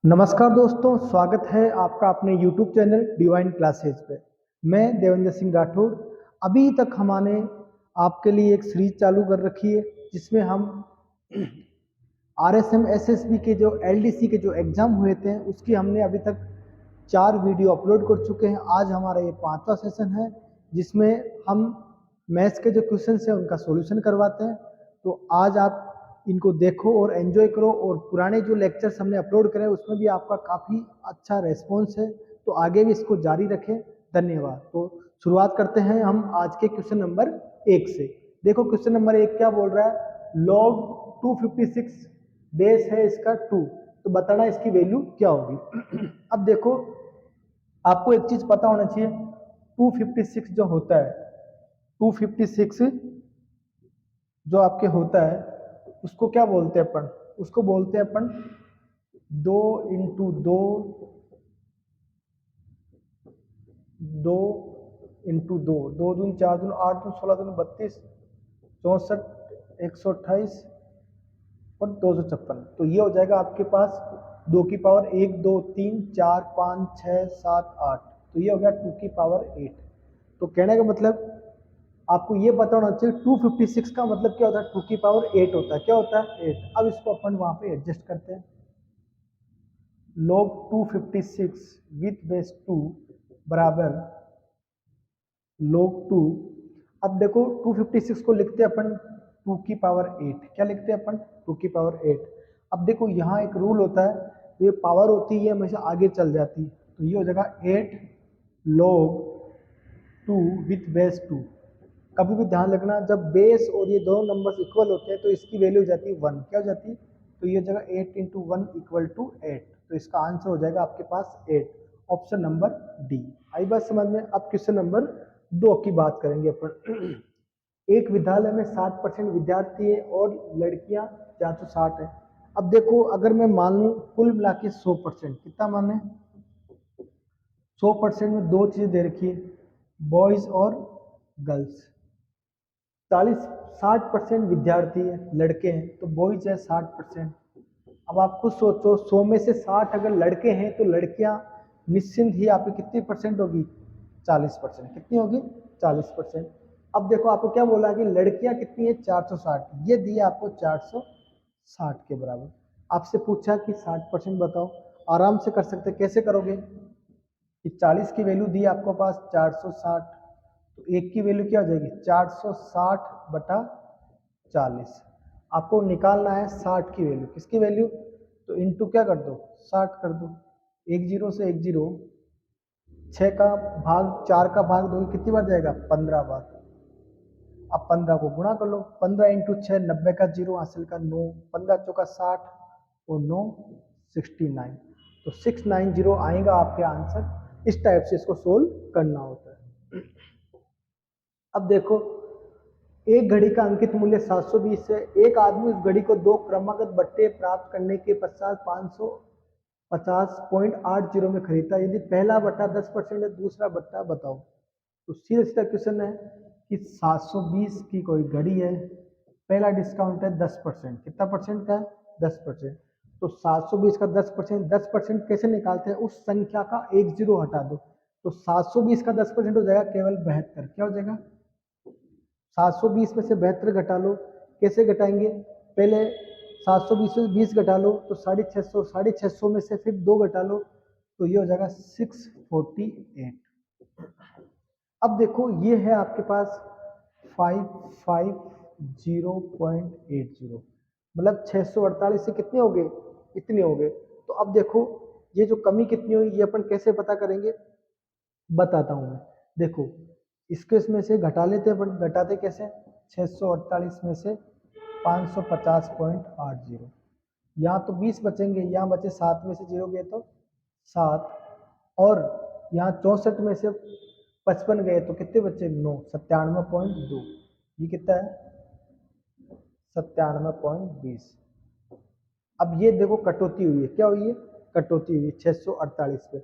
नमस्कार दोस्तों, स्वागत है आपका अपने YouTube चैनल डिवाइन क्लासेज पे। मैं देवेंद्र सिंह राठौड़। अभी तक हमने आपके लिए एक सीरीज चालू कर रखी है जिसमें हम RSM SSB के जो LDC के जो एग्ज़ाम हुए थे उसकी हमने अभी तक 4 वीडियो अपलोड कर चुके हैं। आज हमारा ये 5वां सेशन है जिसमें हम मैथ्स के जो क्वेश्चन हैं उनका सॉल्यूशन करवाते हैं। तो आज आप इनको देखो और एंजॉय करो, और पुराने जो लेक्चर्स हमने अपलोड करे उसमें भी आपका काफ़ी अच्छा रेस्पॉन्स है, तो आगे भी इसको जारी रखें। धन्यवाद। तो शुरुआत करते हैं हम आज के क्वेश्चन नंबर 1 से। देखो क्वेश्चन नंबर 1 क्या बोल रहा है, log 256 बेस है इसका 2, तो बताना इसकी वैल्यू क्या होगी। अब देखो आपको एक चीज पता होना चाहिए, 256 जो होता है, 256 जो आपके होता है उसको क्या बोलते हैं अपन, उसको बोलते हैं अपन 2 इंटू दो, 2 दूनी 4 दूनी 8 दूनी 16 दूनी 32 64 128 और 256। तो ये हो जाएगा आपके पास 2 की पावर 1 2 3 4 5 6 7 8, तो ये हो गया 2 की पावर 8। तो कहने का मतलब आपको ये पता होना चाहिए 256 का मतलब क्या होता है, 2 की पावर 8 होता है। क्या होता है? 8। अब इसको अपन वहां पे एडजस्ट करते हैं। log 256 विथ बेस 2 बराबर log 2। अब देखो 256 को लिखते हैं अपन 2 की पावर 8। क्या लिखते हैं अपन? 2 की पावर 8। अब देखो यहाँ एक रूल होता है, ये पावर होती है हमेशा आगे चल जाती है, तो ये हो जाएगा 8 log 2 विथ बेस 2। कभी भी ध्यान रखना, जब बेस और ये दोनों नंबर्स इक्वल होते हैं तो इसकी वैल्यू हो जाती है 1। क्या हो जाती है? तो ये जगह 8 इंटू 1 इक्वल टू 8, तो इसका आंसर हो जाएगा आपके पास 8, ऑप्शन नंबर डी। आई बात समझ में? अब क्वेश्चन नंबर 2 की बात करेंगे अपन। एक विद्यालय में 60% विद्यार्थी है और लड़कियां 460 है। अब देखो अगर मैं मान लूँ कुल मिला के 100%, कितना माने 100% में दो चीजें दे रखी है, बॉयज और गर्ल्स। 60% विद्यार्थी है, लड़के हैं, तो बॉयज है 60%। अब आप खुद सोचो 100 में से 60 अगर लड़के हैं तो लड़कियां निश्चिंत ही आपकी कितनी परसेंट होगी? 40%। कितनी होगी? 40%। अब देखो आपको क्या बोला कि लड़कियां कितनी है? 460। ये दिया आपको 460 के बराबर। आपसे पूछा कि 60% बताओ, आराम से कर सकते। कैसे करोगे कि 40 की वैल्यू दी आपको पास 460, तो एक की वैल्यू क्या हो जाएगी? 460 बटा 40। आपको निकालना है 60 की वैल्यू। किसकी वैल्यू? तो इंटू क्या कर दो? 60 कर दो। एक जीरो से एक जीरो, 6 का भाग 4 का भाग दोगे कितनी बार जाएगा? 15 बार। अब 15 को गुणा कर लो, 15 इंटू 6 90 का जीरो हासिल का 9, 15 चौका 60 और 9 69, तो 690 आएगा आपके आंसर। इस टाइप से इसको सोल्व करना होता है। अब देखो एक घड़ी का अंकित मूल्य 720 है। एक आदमी उस घड़ी को 2 क्रमागत बट्टे प्राप्त करने के पश्चात 550.80 में खरीदता है। यदि पहला बट्टा 10% है, दूसरा बट्टा बताओ। तो सीधा सीधा क्वेश्चन है कि 720 की कोई घड़ी है, पहला डिस्काउंट है 10%। कितना परसेंट का है? 10%। तो 720 का 10%, 10% कैसे निकालते हैं? उस संख्या का एक जीरो हटा दो, तो 720 का 10% हो जाएगा केवल 72। क्या हो जाएगा? 720 में से 72 घटा लो। कैसे घटाएंगे? पहले 720 में 20 घटा लो तो 650, 650 में से फिर 2 घटा लो, तो ये हो जाएगा 648। अब देखो ये है आपके पास 550.80, मतलब 648 से कितने हो गए? इतने हो गए। तो अब देखो ये जो कमी कितनी हुई, ये अपन कैसे पता करेंगे, बताता हूं मैं। देखो इसके इसमें से घटा लेते हैं अपन। घटाते कैसे? 648 में से 550.80, यहाँ तो 20 बचेंगे, यहाँ बचे 7 में से 0 गए तो 7, और यहाँ 64 में से 55 गए तो कितने बचे? 9, 97.2। ये कितना है? 97.20। अब ये देखो कटौती हुई है। क्या हुई है? कटौती हुई है 648 पे।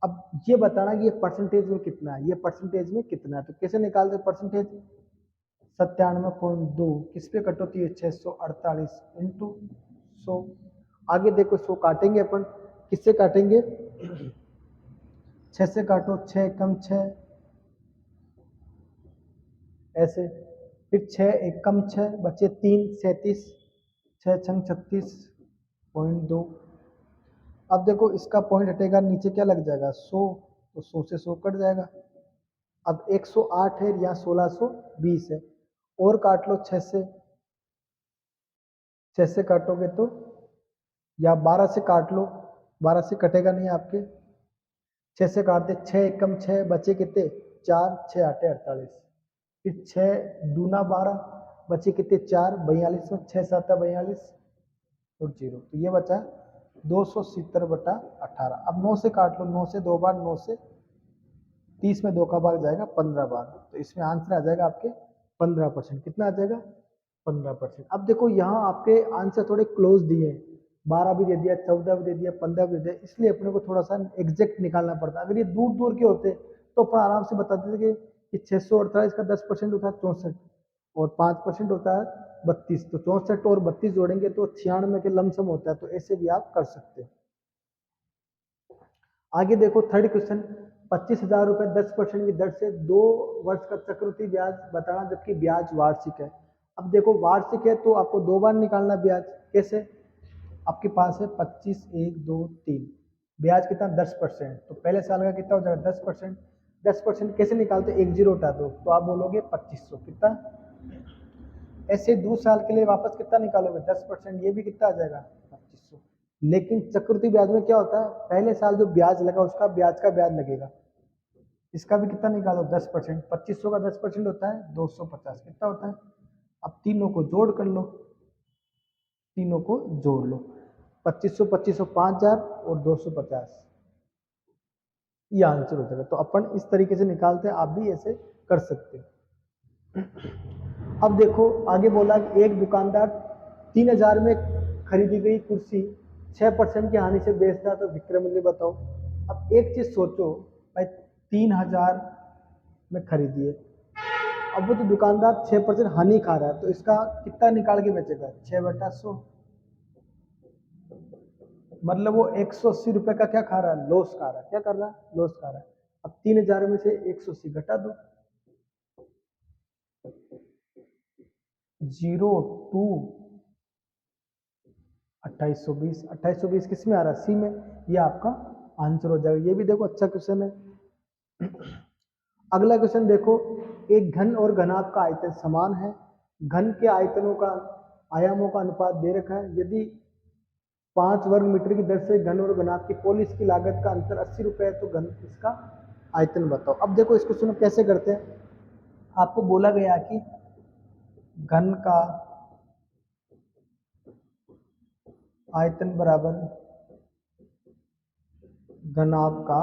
अब ये बताना कि ये परसेंटेज में कितना है, ये परसेंटेज में कितना है, तो कैसे निकालते परसेंटेज? 97.2 किस पे कटौती है? 648 इंटू 100। आगे देखो 100 काटेंगे अपन, किससे काटेंगे? 6 से काटो, 6 कम 6 ऐसे, फिर 6 1 कम 6 बचे 3 37, 6 छंग 36.2। अब देखो इसका पॉइंट हटेगा, नीचे क्या लग जाएगा 100, तो 100 से 100 कट जाएगा। अब 108 है, यहाँ 1620 है, और काट लो 6 से, 6 से काटोगे तो, या 12 से काट लो, 12 से कटेगा नहीं आपके, 6 से काटते, 6 1 कम 6 बचे कितने 4, 6 8 48, फिर 6 दूना 12 बचे कितने 4 42, 6 7 42 और 0, तो ये बचा 270/18। अब 9 से काट लो, 9 से 2 बार, 9 से 30 में 2 का भाग जाएगा 15 बार, तो इसमें आंसर आ जाएगा आपके 15%। कितना आ जाएगा 15%। अब देखो यहाँ आपके आंसर थोड़े क्लोज दिए, 12 भी दे दिया, 14 भी दे दिया, 15 भी दे दिया, इसलिए अपने को थोड़ा सा एग्जैक्ट निकालना पड़ता है। अगर ये दूर दूर के होते तो अपन आराम से बता देते कि 648 का 10% होता है 64, और 5% होता है 32, तो 64 और 32 जोड़ेंगे तो 96 के लमसम होता है, तो ऐसे भी आप कर सकते हैं। आगे देखो थर्ड क्वेश्चन, 25,000 रुपए 10% की दर से 2 वर्ष का चक्रवृद्धि ब्याज बताना, जबकि ब्याज वार्षिक है। अब देखो वार्षिक है तो आपको 2 बार निकालना ब्याज, कैसे? आपके पास है 25 1 2 3, ब्याज कितना 10%, तो पहले साल का कितना हो जाएगा 10%। 10% कैसे निकालते, एक जीरो हटा दो तो आप बोलोगे 2500, कितना? ऐसे 2 साल के लिए वापस कितना निकालोगे 10%, ये भी कितना आ जाएगा 2500। लेकिन चक्रवृद्धि ब्याज में क्या होता है, पहले साल जो ब्याज लगा उसका ब्याज का ब्याज लगेगा, इसका भी कितना निकालो 10%, 2500 का 10% होता है 250, कितना होता है? अब तीनों को जोड़ कर लो, तीनों को जोड़ लो, 2500 2500 5000 और 250, ये आंसर हो जाएगा। तो अपन इस तरीके से निकालते हैं, आप भी ऐसे कर सकते हैं। अब देखो आगे बोला कि एक दुकानदार 3000 में खरीदी गई कुर्सी 6% की हानि से बेचता है, तो विक्रय मूल्य बताओ। अब एक चीज सोचो भाई, 3000 में खरीदी है, अब वो तो दुकानदार 6% हानि खा रहा है, तो इसका कितना निकाल के बेचेगा 6/100, मतलब वो 180 रुपए का क्या खा रहा है, लॉस खा रहा है। क्या कर रहा है, लॉस खा रहा है। अब 3000 में से 180 घटा दो, 0 2 2820, 2820 किस में आ रहा है, सी में, ये आपका आंसर हो जाएगा। ये भी देखो अच्छा क्वेश्चन है। अगला क्वेश्चन देखो, एक घन और घनाभ का आयतन समान है, घन के आयतनों का आयामों का अनुपात दे रखा है, यदि 5 वर्ग मीटर की दर से घन और घनाभ की पॉलिश की लागत का अंतर 80 रुपए है, तो घन इसका आयतन बताओ। अब देखो इस क्वेश्चन को कैसे करते हैं, आपको बोला गया कि घन का आयतन बराबर घनाभ का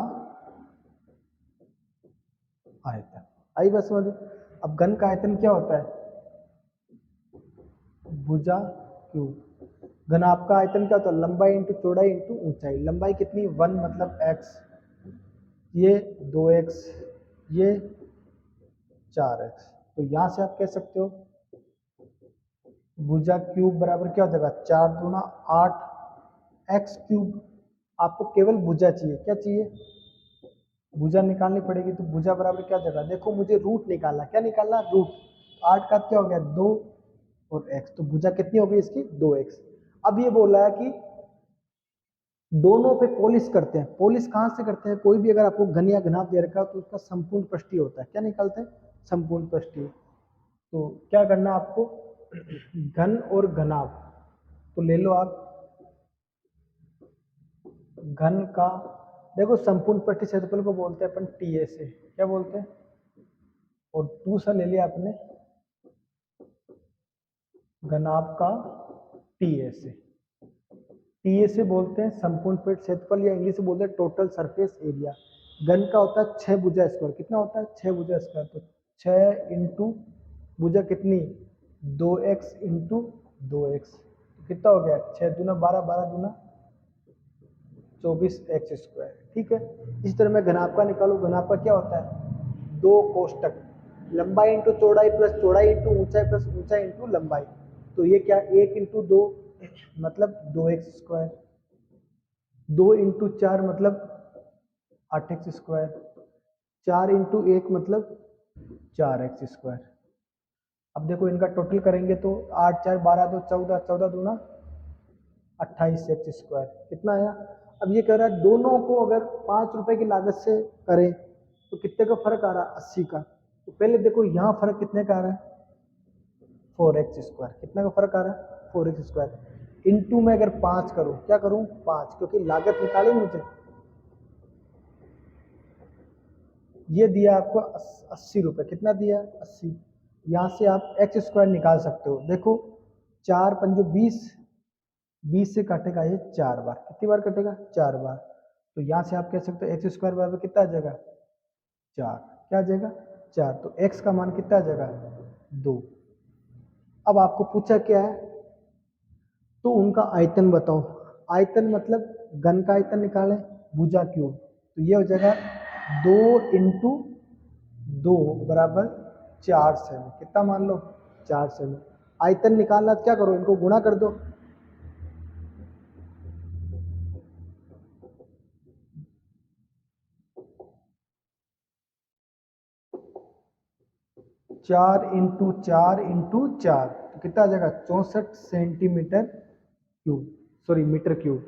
आयतन, आई बस समझ। अब घन का आयतन क्या होता है, भुजा क्यूब। घनाभ का आयतन क्या होता है, लंबाई इंटू चौड़ाई इंटू ऊंचाई। लंबाई कितनी 1 मतलब x, ये 2x, ये 4x, तो यहां से आप कह सकते हो भुजा क्यूब बराबर क्या हो जाएगा 4 दूना 8 x क्यूब। आपको केवल भुजा चाहिए, क्या चाहिए, भुजा निकालनी पड़ेगी, तो भुजा बराबर क्या हो जाएगा, देखो मुझे रूट निकालना, क्या निकालना, रूट। 8 का क्या हो गया 2 और x, तो भुजा कितनी हो गई इसकी 2x। अब ये बोला है कि दोनों पे पॉलिश करते हैं, पॉलिश कहां से करते हैं, कोई भी अगर आपको घन या घनाभ दे रखा है तो उसका संपूर्ण पृष्ठीय होता है, क्या निकालते हैं, संपूर्ण पृष्ठीय। तो क्या करना है आपको, घन और घनाभ, तो ले लो आप घन का, देखो संपूर्ण पृष्ठीय क्षेत्रफल को बोलते हैं अपन TA से, क्या बोलते हैं, और दूसरा ले लिया आपने घनाभ का TA से। TA से बोलते हैं संपूर्ण पृष्ठ क्षेत्रफल, या इंग्लिश से बोलते हैं टोटल सरफेस एरिया। घन का होता है 6 भुजा स्क्वायर, कितना होता है 6 भुजा स्क्वायर, तो 6 इंटू भुजा कितनी 2x इंटू 2x, तो कितना हो गया 6 दूना 12, 12 दूना 24x स्क्वायर, ठीक है। इस तरह मैं घनाभ का निकालू, घनाभ का क्या होता है 2 कोष्टक, लंबाई इंटू चौड़ाई प्लस चौड़ाई इंटू ऊंचाई प्लस ऊंचाई इंटू लंबाई, तो ये क्या 1 इंटू 2 मतलब 2x स्क्वायर, 2 × 4 मतलब 8x², 4 × 1 मतलब 4x²। अब देखो इनका टोटल करेंगे तो 8 4 12 2 14, 14 दूना 28x²। कितना आया? अब ये कह रहा है दोनों को अगर 5 रुपए की लागत से करें तो कितने का फर्क आ रहा है? 80 का। तो पहले देखो यहाँ फर्क कितने का आ रहा है? 4x²। कितने का फर्क आ रहा है? 4x²। इंटू में अगर 5 करूं, क्या करूं? 5, क्योंकि लागत निकाली मुझे। ये दिया आपको 80 रुपए। कितना दिया? 80। यहाँ से आप x² निकाल सकते हो। देखो 4 पंजो 20, 20 से काटेगा ये 4 बार। कितनी बार कटेगा? 4 बार। तो यहाँ से आप कह सकते हो x² बराबर कितना आ जाएगा? 4। क्या आ जाएगा? 4। तो x का मान कितना आ जाएगा? 2। अब आपको पूछा क्या है? तो उनका आयतन बताओ। आयतन मतलब घन का आयतन निकालें, भुजा क्यूब। तो ये हो जाएगा 2 × 2 बराबर 4 सेमी। कितना मान लो? 4 सेमी। आयतन निकालना क्या करो? इनको गुणा कर दो। 4 × 4 × 4 तो कितना आ जाएगा? 64 centimetre cube, sorry metre cube.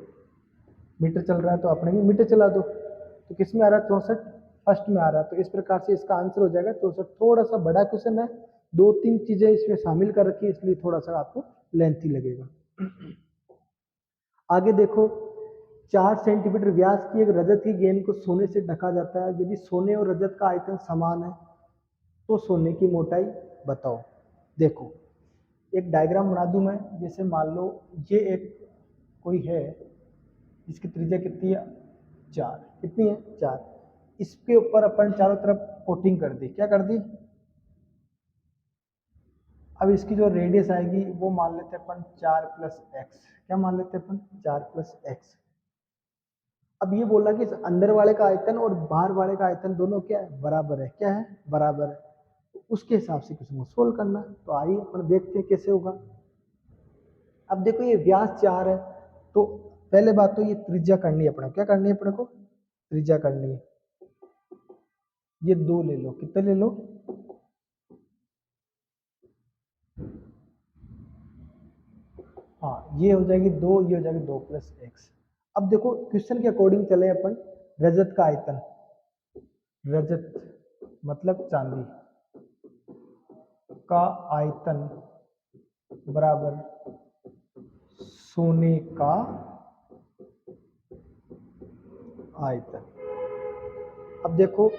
Metre चल रहा है तो अपने भी मीटर चला दो। तो किस में आ रहा है? 64 फर्स्ट में आ रहा है। तो इस प्रकार से इसका आंसर हो जाएगा 64। थोड़ा सा बड़ा क्वेश्चन है, 2-3 चीजें इसमें शामिल कर रखी है, इसलिए थोड़ा सा आपको लेंथी लगेगा। आगे देखो, 4 सेंटीमीटर व्यास की एक रजत की गेंद को सोने से ढका जाता है। यदि सोने और रजत का आयतन समान है तो सोने की मोटाई बताओ। देखो एक डायग्राम बना दूं मैं। जैसे मान लो ये एक कोई है, इसकी त्रिज्या कितनी है? 4। कितनी है? 4। इसके ऊपर अपन चारों तरफ कोटिंग कर दी। क्या कर दी? अब इसकी जो रेडियस आएगी वो मान लेते हैं अपन 4+x। क्या मान लेते हैं अपन? 4+x। अब ये बोला कि इस अंदर वाले का आयतन और बाहर वाले का आयतन दोनों क्या है? बराबर है। क्या है? बराबर है। तो उसके हिसाब से क्वेश्चन को सोल्व करना। तो आइए अपन देखते हैं कैसे होगा। अब देखो ये व्यास 4 है, तो पहले बात तो ये त्रिज्या करनी है अपने। क्या करनी है अपने को? त्रिज्या करनी है। ये 2 ले लो। कितने ले लो? हाँ, ये हो जाएगी 2, ये हो जाएगी 2+x। अब देखो क्वेश्चन के अकॉर्डिंग चले अपन। रजत का आयतन, रजत मतलब चांदी का आयतन बराबर सोने का आयतन। अब देखो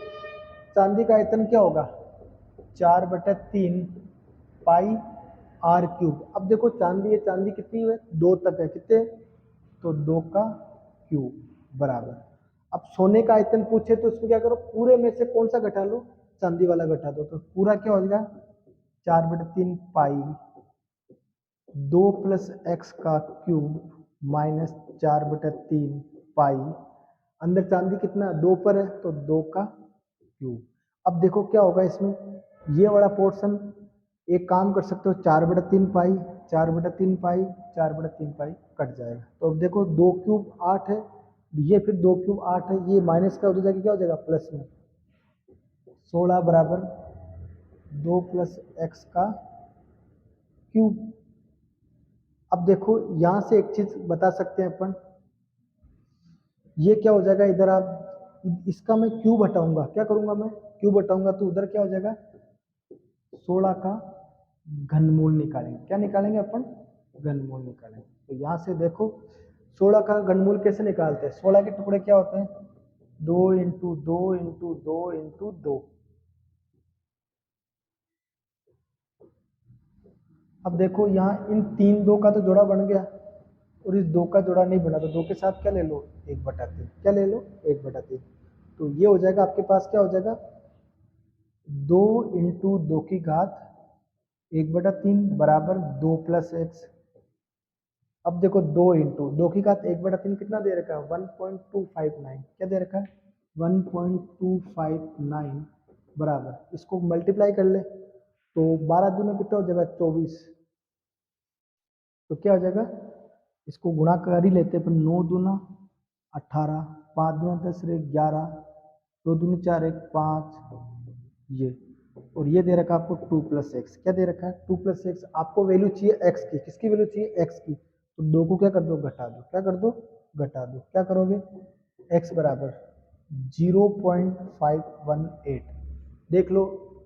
चांदी का आयतन क्या होगा? 4/3 पाई r³ अब देखो चांदी है, चांदी कितनी है? 2 तक है। कितने? तो 2 का क्यूब बराबर। अब सोने का आयतन पूछे तो इसमें क्या करो? पूरे में से कौन सा घटा लो? चांदी वाला घटा दो। तो पूरा क्या हो जाएगा? 4/3 पाई 2+x का क्यूब माइनस 4/3 पाई। अंदर चांदी कितना? 2 पर है तो 2 का क्यूब। अब देखो क्या होगा इसमें, ये वाला पोर्शन एक काम कर सकते हो, 4/3 पाई 4/3 पाई 4/3 पाई कट जाएगा। तो अब देखो 2 क्यूब 8 है, ये फिर 2 क्यूब 8 है, ये माइनस का हो जाएगा, क्या हो जाएगा? प्लस में 16 बराबर 2+x का क्यूब। अब देखो यहां से एक चीज बता सकते हैं अपन, ये क्या हो जाएगा? इधर आप इसका मैं क्यूब हटाऊंगा। क्या करूंगा मैं? क्यूब हटाऊंगा तो उधर क्या हो जाएगा? 16 का घनमूल निकालेंगे। क्या निकालेंगे अपन? घनमूल निकालेंगे। तो यहां से देखो 16 का घनमूल कैसे निकालते हैं? 16 के टुकड़े क्या होते हैं? 2 × 2 × 2 × 2। अब देखो यहाँ इन 3 2 का तो जोड़ा बन गया और इस 2 का जोड़ा नहीं बना, तो 2 के साथ क्या ले लो? 1/3। क्या ले लो? 1/3। तो ये हो जाएगा आपके पास, क्या हो जाएगा? 2 × 2 की घात 1/3 बराबर 2+x। अब देखो 2 × 2 की घात 1/3 कितना दे रखा है? 1.259। क्या दे रखा है? 1.259 बराबर, इसको मल्टीप्लाई कर ले तो 12 दूनी कितना हो जाएगा? 24। तो क्या हो जाएगा? इसको गुणा कर ही लेते हैं, 9 दूना 18, 5 दूना 10 रे 11, 2 दूनी 4 1 5, ये और ये दे रखा है आपको 2 प्लस एक्स। क्या दे रखा है? 2 प्लस एक्स। आपको वैल्यू चाहिए एक्स की। किसकी वैल्यू चाहिए? एक्स की। तो 2 को क्या कर दो? घटा दो। क्या कर दो? घटा दो। क्या करोगे? एक्स बराबर 0.518। देख लो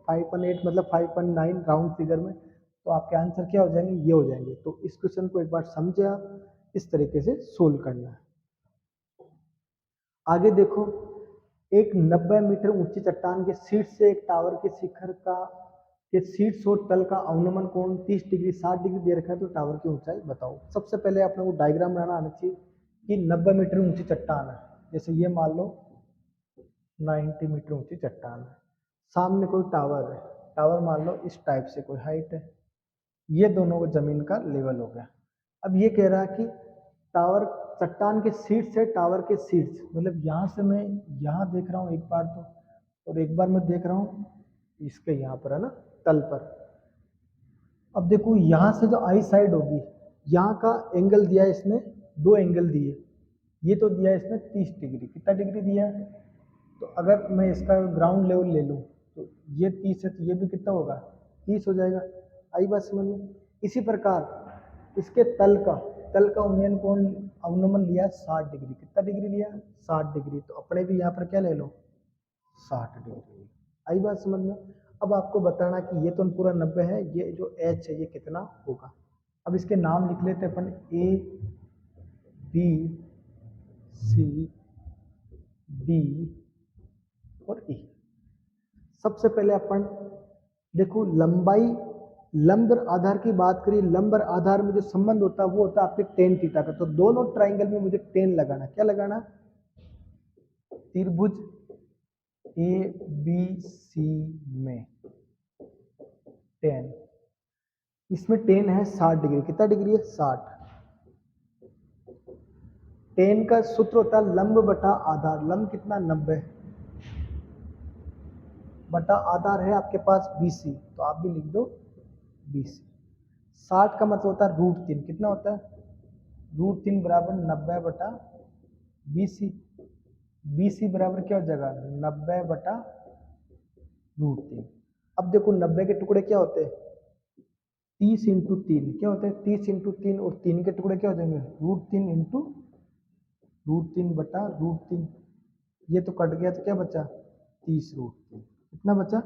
518 मतलब 5.9 राउंड फिगर में, तो आपके आंसर क्या हो जाएंगे? ये हो जाएंगे। तो इस क्वेश्चन को एक बार समझे आप, इस तरीके से सोल्व करना है। आगे देखो, एक 90 मीटर ऊंची चट्टान के शीर्ष से एक टावर के शिखर का के शीर्ष और तल का अवनमन कोण 30 डिग्री 60 डिग्री दे रखा है, तो टावर की ऊंचाई बताओ। सबसे पहले आप लोगों को डायग्राम बनाना आना चाहिए कि 90 मीटर ऊंची चट्टान है। जैसे ये मान लो 90 मीटर ऊंची चट्टान है, सामने कोई टावर है, टावर मान लो इस टाइप से कोई हाइट है, ये दोनों को जमीन का लेवल हो गया। अब ये कह रहा है कि टावर चट्टान के शीर्ष से टावर के शीर्ष, मतलब यहाँ से मैं यहाँ देख रहा हूँ एक बार तो, और एक बार मैं देख रहा हूँ इसके यहाँ पर है ना, तल पर। अब देखो यहाँ से जो आई साइड होगी, यहाँ का एंगल दिया है इसने, दो एंगल दिए, ये तो दिया है इसने 30 डिग्री। कितना डिग्री दिया है? तो अगर मैं इसका ग्राउंड लेवल ले लूँ तो ये 30 है, तो ये भी कितना होगा? 30 हो जाएगा। आई बात समझ में? इसी प्रकार इसके तल का उन्नयन कोण अवनमन लिया 60 डिग्री। कितना डिग्री लिया? 60 डिग्री। तो अपने भी यहाँ पर क्या ले लो? 60 डिग्री। आई बात समझ में? अब आपको बताना कि ये तो पूरा 90 है, ये जो एच है ये कितना होगा। अब इसके नाम लिख लेते अपन, ए बी सी डी और ई। सबसे पहले अपन देखो लंबाई, लंब आधार की बात करिए, लंब आधार में जो संबंध होता है वो होता है आपके टेन थीटा का। तो दोनों ट्राइंगल में मुझे टेन लगाना। क्या लगाना? त्रिभुज ए बी सी में टेन, इसमें टेन है 60 डिग्री। कितना डिग्री है? 60। टेन का सूत्र होता है लंब बटा आधार। लंब कितना? 90 बटा आधार है आपके पास BC, तो आप भी लिख दो BC। 60 का मतलब होता है √3। कितना होता है? √3 बराबर 90 बटा BC। BC बराबर क्या हो जाएगा? 90 बटा √3। अब देखो 90 के टुकड़े क्या होते हैं? 30 इंटू 3। क्या होते हैं? 30 इंटू 3, और 3 के टुकड़े क्या हो जाएंगे? √3 इंटू √3 बटा √3। ये तो कट गया, तो क्या बचा? 30√3। कितना बचा?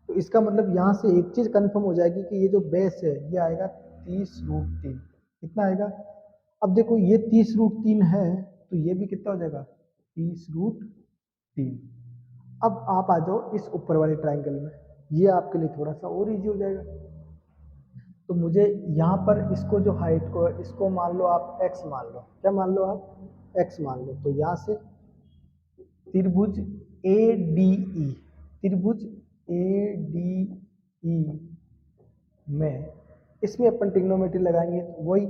तो इसका मतलब यहाँ से एक चीज कंफर्म हो जाएगी कि ये जो बेस है ये आएगा 30√3। कितना आएगा? अब देखो ये 30√3 है, तो ये भी कितना हो जाएगा? 30√3। अब आप आ जाओ इस ऊपर वाले ट्राइंगल में, ये आपके लिए थोड़ा सा और इजी हो जाएगा। तो मुझे यहाँ पर इसको जो हाइट को, इसको मान लो आप x मान लो। क्या मान लो आप? x मान लो। तो यहाँ से त्रिभुज ADE, त्रिभुज ADE में इसमें अपन ट्रिग्नोमेट्री लगाएंगे, वही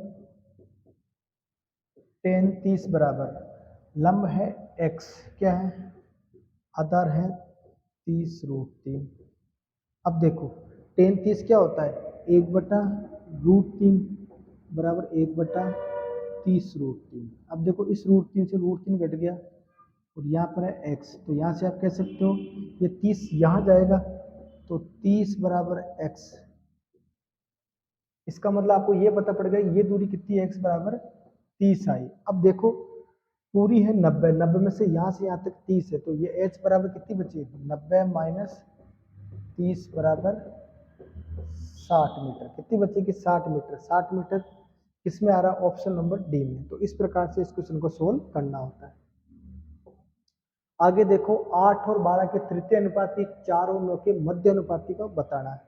टेन 30 बराबर लंब है x, क्या है? आधार है 30√3। अब देखो टेन 30 क्या होता है? 1/√3 बराबर 1/30√3। अब देखो इस √3 से √3 घट गया, और यहाँ पर है x, तो यहाँ से आप कह सकते हो ये 30 यहाँ जाएगा, तो 30 बराबर x। इसका मतलब आपको ये पता पड़ गया ये दूरी कितनी है? x बराबर 30 आई। अब देखो पूरी है 90, 90 में से यहाँ तक 30 है, तो ये h बराबर कितनी बची? 90 माइनस 30 बराबर 60 मीटर। कितनी बचेगी? 60 मीटर। 60 मीटर किसमें आ रहा है? ऑप्शन नंबर डी में। तो इस प्रकार से इस क्वेश्चन को सोल्व करना होता है। आगे देखो 8 और 12 के तृतीय अनुपाती, 4 और 9 के मध्य अनुपाती को बताना है।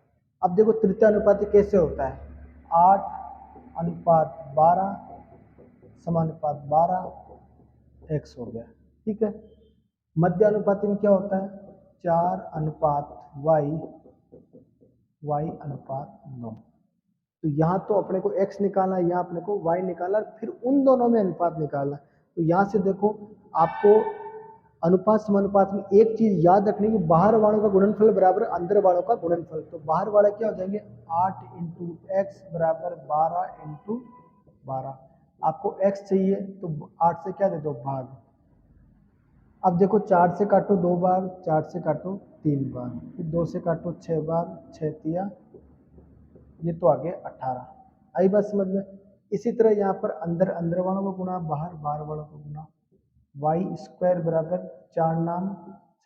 अब देखो तृतीय अनुपाती कैसे होता है? 8:12 समानुपात 12 x हो गया। ठीक है। मध्य अनुपाती में क्या होता है? 4:y, y:9। तो यहाँ तो अपने को x निकालना है, यहाँ अपने को y निकालना, फिर उन दोनों में अनुपात निकालना। तो यहाँ से देखो आपको अनुपात समानुपात में एक चीज याद रखनी कि बाहर वालों का गुणनफल बराबर अंदर वालों का गुणनफल। तो बाहर वाले क्या हो जाएंगे? 8 इंटू एक्स बराबर 12 इंटू 12। आपको x चाहिए तो 8 से क्या दे दो? भाग। अब देखो 4 से काटो 2 बार, 4 से काटो 3 बार, फिर 2 से काटो 6 बार, 6 तिया, ये तो आ गया 18। आई बात समझ में। इसी तरह यहाँ पर अंदर अंदर वालों को गुना, बाहर बाहर वालों को गुना, वाई स्क्वायर बराबर 4 नाम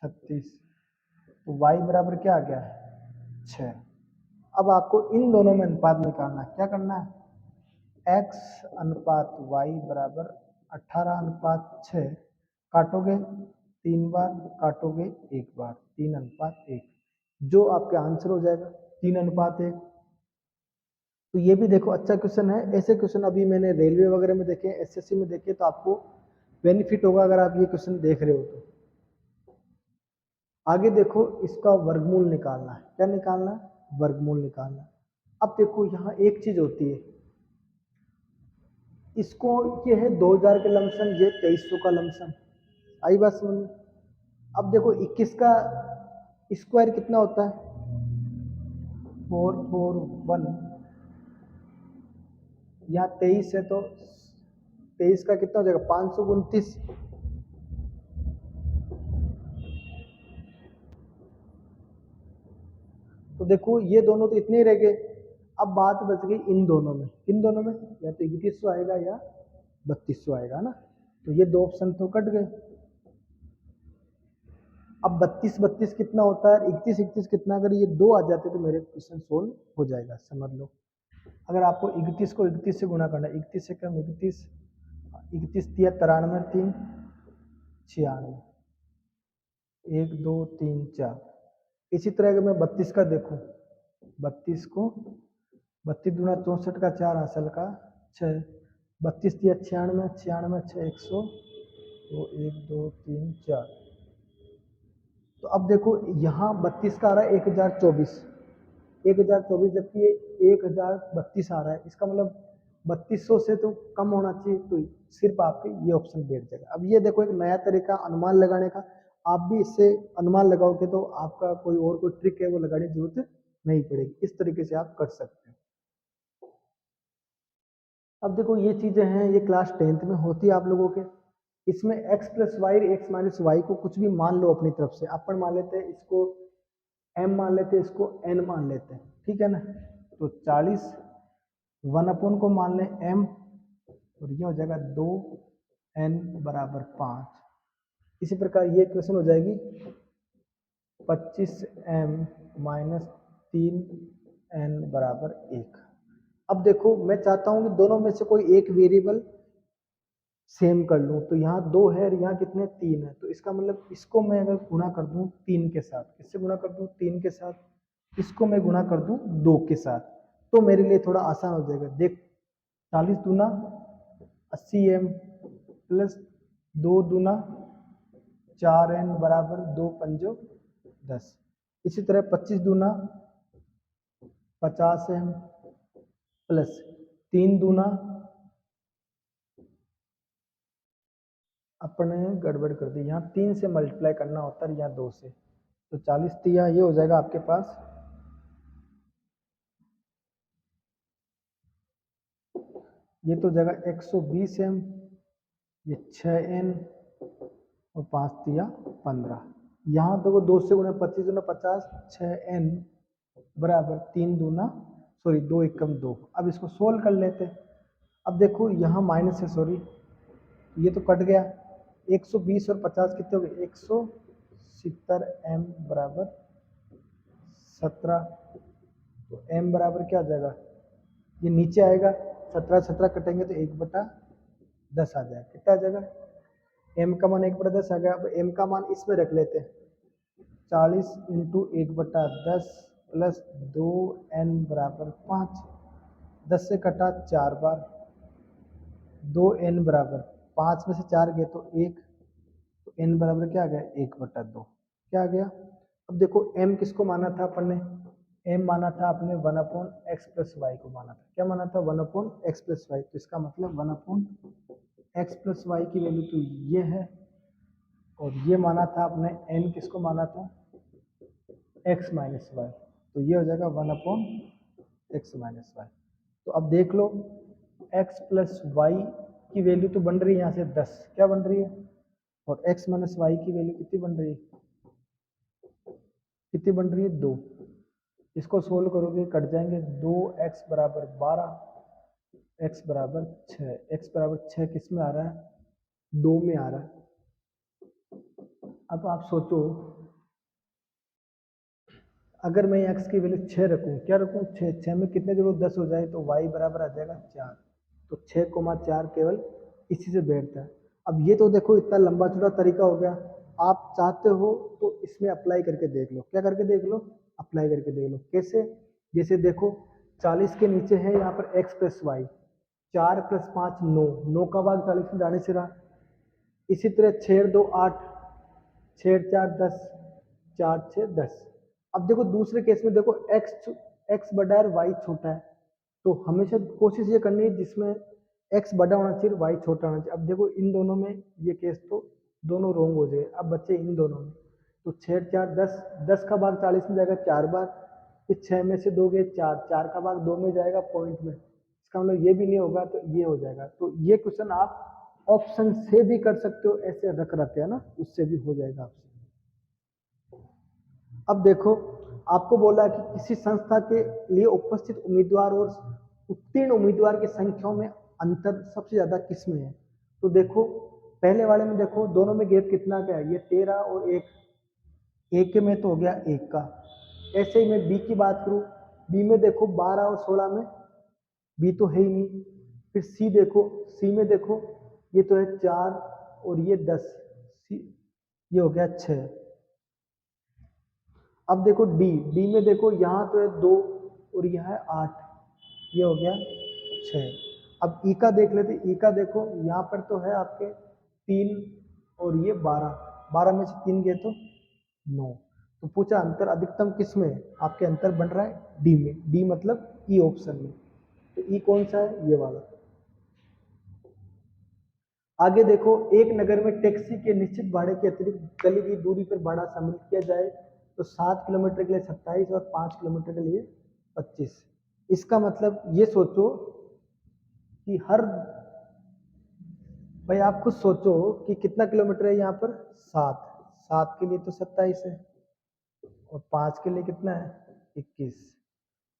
36, तो वाई बराबर क्या आ गया 6। अब आपको इन दोनों में अनुपात निकालना है। क्या करना है, x अनुपात y बराबर 18:6, काटोगे 3 बार, काटोगे 1 बार, 3:1, जो आपका आंसर हो जाएगा 3:1। तो ये भी देखो अच्छा क्वेश्चन है। ऐसे क्वेश्चन अभी मैंने रेलवे वगैरह में देखे, एसएससी में देखे, तो आपको बेनिफिट होगा अगर आप ये क्वेश्चन देख रहे हो तो। आगे देखो, इसका वर्गमूल निकालना है। क्या निकालना है, वर्गमूल निकालना है। अब देखो यहाँ एक चीज होती है, इसको ये है 2000 का लमसम, ये 2300 का लमसम। आई बात समझ में। अब देखो 21 का स्क्वायर कितना होता है, 441, यहाँ 23 है तो 23 का कितना हो जाएगा 529। तो देखो ये दोनों तो इतने ही रह गए। अब बात बच गई इन दोनों में, इन दोनों में या तो 3100 आएगा या 3200 आएगा ना। तो ये दो ऑप्शन तो कट गए। अब 32 32 कितना होता है, 31 31 कितना, अगर ये दो आ जाते तो मेरे क्वेश्चन सोल्व हो जाएगा, समझ लो। अगर आपको 31 को 31 से गुणा करना है, 31 से कम 31, 31 तिया 93, 3 96, 1 2 3 4। इसी तरह अगर मैं 32 का देखूं, 32 को 32 दूना 64 का 4 असल का 6, 32 तिया 96, 96 6 100, तो 1 2 3 4। तो अब देखो यहाँ 32 का आ रहा है 1024, 1024, जबकि ये 1032 आ रहा है। इसका मतलब 3200 से तो कम होना चाहिए, तो सिर्फ आपके ये ऑप्शन बैठ जाएगा। अब ये देखो एक नया तरीका अनुमान लगाने का, आप भी इससे अनुमान लगाओगे तो आपका कोई और कोई ट्रिक है वो लगाने की जरूरत नहीं पड़ेगी। इस तरीके से आप कर सकते हो। अब देखो ये चीजें हैं, ये क्लास 10th में होती है आप लोगों के। इसमें x plus y, x minus y को कुछ भी मान लो अपनी तरफ से। अपन मान लेते हैं इसको m मान लेते हैं, इसको n मान लेते हैं, ठीक है ना। तो 40 1 को मान लें m, और ये हो जाएगा 2n बराबर 5। इसी प्रकार ये क्वेश्चन हो जाएगी 25m माइनस 3n बराबर 1। अब देखो मैं चाहता हूं कि दोनों में से कोई एक वेरिएबल सेम कर लूं। तो यहाँ 2 है और यहाँ कितने 3 है, तो इसका मतलब इसको मैं अगर गुणा कर दूं 3 के साथ, किससे गुणा कर दूं 3 के साथ, इसको मैं गुणा कर दूं 2 के साथ, तो मेरे लिए थोड़ा आसान हो जाएगा। देख 40 दूना 80m प्लस 2 दूना 4n बराबर 2 पंजो 10। इसी तरह 25 दूना 50m प्लस 3 दूना, अपने गड़बड़ कर दी, यहाँ 3 से मल्टीप्लाई करना होता है, यहाँ 2 से, तो 40 तिया ये हो जाएगा आपके पास, ये तो जाएगा 120m, ये 6n और 5 तिया 15। यहाँ देखो 2 से गुना 25 दूना 50, 6n बराबर 3 दूना, सॉरी 2 एकम 2। अब इसको सोल्व कर लेते हैं। अब देखो यहाँ माइनस है, सॉरी ये तो कट गया। 120 और 50 कितने हो गए 170m बराबर 17। तो m बराबर क्या आ जाएगा, ये नीचे आएगा, 17 17 कटेंगे तो 1/10 आ जाएगा। कितना आ जाएगा, m का मान 1/10 आ गया। अब m का मान इसमें रख लेते हैं, 40 इंटू 1/10 प्लस 2n बराबर 5, 10 से कटा 4 बार, 2n बराबर 5 में से 4 गए तो 1, तो n बराबर क्या आ गया 1/2। क्या आ गया। अब देखो m किसको माना था अपन ने, m माना था अपने 1/x प्लस वाई को माना था। क्या माना था 1/x प्लस वाई, तो इसका मतलब 1/x प्लस वाई की वैल्यू तो ये है, और ये माना था अपने n किसको माना था x माइनस वाई, तो ये हो जाएगा 1/x माइनस वाई। तो अब देख लो x प्लस वाई की वैल्यू तो बन रही है यहाँ से 10, क्या बन रही है और x माइनस वाई की वैल्यू कितनी बन रही है, कितनी बन रही है 2। इसको सोल्व करोगे कट जाएंगे, 2x बराबर 12, x बराबर 6, x बराबर 6 किस में आ रहा है, 2 में आ रहा है। अब आप सोचो अगर मैं x की वैल्यू 6 रखूं, क्या रखूं 6, 6 में कितने जोड़ो 10 हो जाए तो y बराबर आ जाएगा 4, तो 6,4 केवल इसी से बैठता है। अब ये तो देखो इतना लंबा चौड़ा तरीका हो गया, आप चाहते हो तो इसमें अप्लाई करके देख लो। क्या करके देख लो, अप्लाई करके देख लो। कैसे, जैसे देखो 40 के नीचे है यहाँ पर x प्लस वाई, 4 प्लस 5 9, 9 का भाग 40 में जाने से रहा। इसी तरह 6 2 8, 6 4 10, 4 6 10। अब देखो दूसरे केस में देखो x बड़ा है y छोटा है, तो हमेशा कोशिश ये करनी है जिसमें x बड़ा होना चाहिए y छोटा होना चाहिए। अब देखो इन दोनों में ये केस तो दोनों रोंग हो जाए। अब बच्चे इन दोनों में, तो 6 4 10, 10 का भाग 40 में जाएगा 4 बार, फिर 6 में से दोगे 4, 4 का भाग 2 में जाएगा पॉइंट में, इसका मतलब ये भी नहीं होगा तो ये हो जाएगा। तो ये क्वेश्चन आप ऑप्शन से भी कर सकते हो, ऐसे रख रखे है ना, उससे भी हो जाएगा आपसे। अब देखो आपको बोला कि किसी संस्था के लिए उपस्थित उम्मीदवार और उत्तीर्ण उम्मीदवार की संख्याओं में अंतर सबसे ज्यादा किस में है। तो देखो पहले वाले में देखो दोनों में गैप कितना का है, ये 13 और 1, एक में तो हो गया 1 का। ऐसे ही मैं बी की बात करूं, बी में देखो 12 और 16 में, बी तो है ही नहीं। फिर सी देखो, सी में देखो ये तो है 4 और ये 10, सी ये हो गया 6। अब देखो डी, डी में देखो यहाँ तो है 2 और यहाँ है 8, ये हो गया 6। अब ई का देख लेते, ई का देखो यहाँ पर तो है आपके 3 और ये 12, 12 में से 3 गए तो 9। तो पूछा अंतर अधिकतम किस में है, आपके अंतर बन रहा है डी में, डी मतलब ई ऑप्शन में। तो ई कौन सा है, ये वाला। आगे देखो एक नगर में टैक्सी के निश्चित भाड़े के अतिरिक्त गली की दूरी पर भाड़ा शामिल किया जाए तो 7 किलोमीटर के लिए 27 और 5 किलोमीटर के लिए 25। इसका मतलब ये सोचो कि हर, भाई आप खुद सोचो कि कितना किलोमीटर है यहाँ पर, 7, 7 के लिए तो 27 है और 5 के लिए कितना है 21।